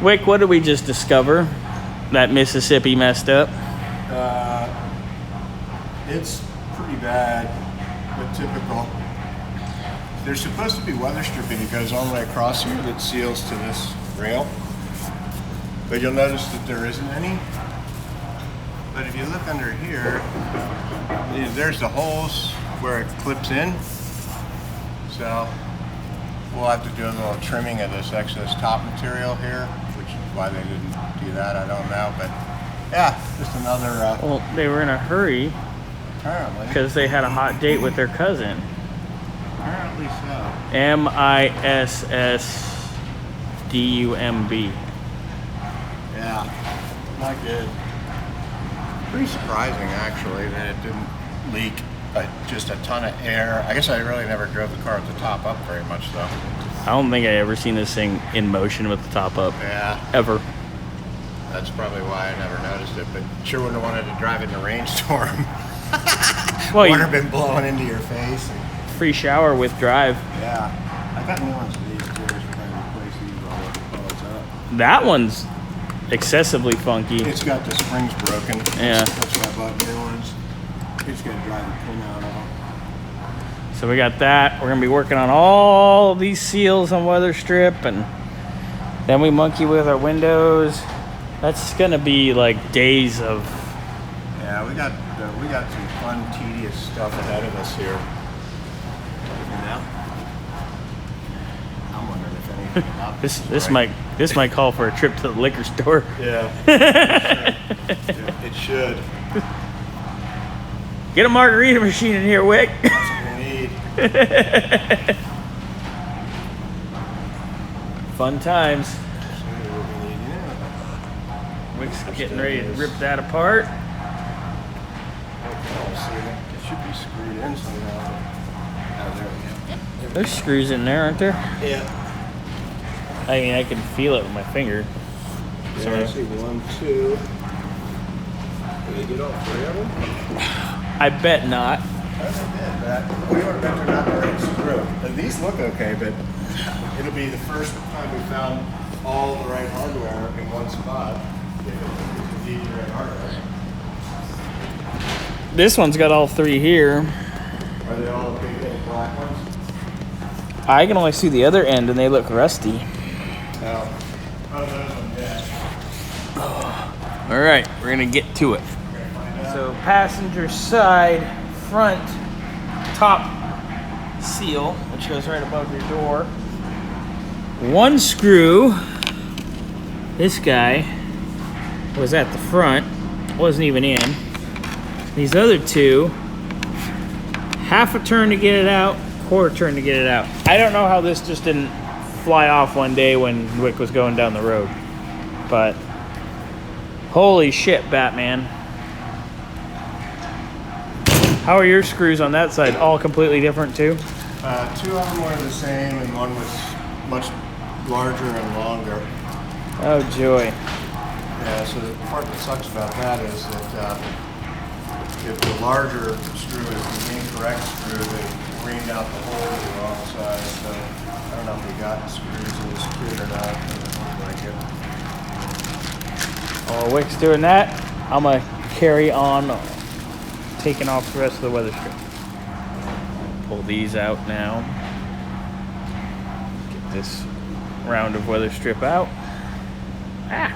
Wick, what did we just discover? That Mississippi messed up? It's pretty bad, but typical. There's supposed to be weather stripping that goes all the way across here that seals to this rail. But you'll notice that there isn't any. But if you look under here, there's the holes where it clips in. So we'll have to do a little trimming of this excess top material here, which is why they didn't do that, I don't know. But yeah, just another... Well, they were in a hurry apparently. because they had a hot date with their cousin. Apparently so. Missdumb. Yeah, not good. Pretty surprising, actually, that it didn't leak just a ton of air. I guess I really never drove the car with the top up very much, though. I don't think I ever seen this thing in motion with the top up. Yeah. Ever. That's probably why I never noticed it, but sure wouldn't have wanted to drive in a rainstorm. Well, Water been blowing into your face. Free shower with drive. Yeah. I got new ones of these, too. Just trying to replace these while it's up. That one's excessively funky. It's got the springs broken. Yeah. That's why I bought new ones. It's going to drive the pin out of them. So we got that. We're gonna be working on all these seals on weather strip, and then we monkey with our windows. That's gonna be like days of... Yeah, we got some fun, tedious stuff ahead of us here. You know? I'm wondering if anything about this might call for a trip to the liquor store. Yeah. It should. Get a margarita machine in here, Wick. That's what we need. Fun times. That's what we need, yeah. Wick's getting ready to rip that apart. It should be screwed in somehow. Oh, there we go. There's screws in there, aren't there? Yeah. I mean, I can feel it with my finger. So I see 1, 2. Did they get all 3 of them? I bet not. We were better not the right screw. Now, these look okay, but it'll be the first time we found all the right hardware in one spot. If it's indeed the right hardware. This one's got all 3 here. Are they all the big black ones? I can only see the other end, and they look rusty. No. Oh, those ones, yeah. All right, we're gonna get to it. So passenger side front top seal, which goes right above your door. One screw, this guy, was at the front, wasn't even in. These other 2, half a turn to get it out, quarter turn to get it out. I don't know how this just didn't fly off one day when Wick was going down the road, but holy shit, Batman. How are your screws on that side? All completely different too? 2 of them were the same, and one was much larger and longer. Oh joy. Yeah, so the part that sucks about that is that if the larger screw is the incorrect screw, they reamed out the hole to the wrong side. So I don't know if we got the screws in the screw or not. It doesn't look like it. While Wick's doing that, I'm gonna carry on taking off the rest of the weather strip. Pull these out now. Get this round of weather strip out. Ah!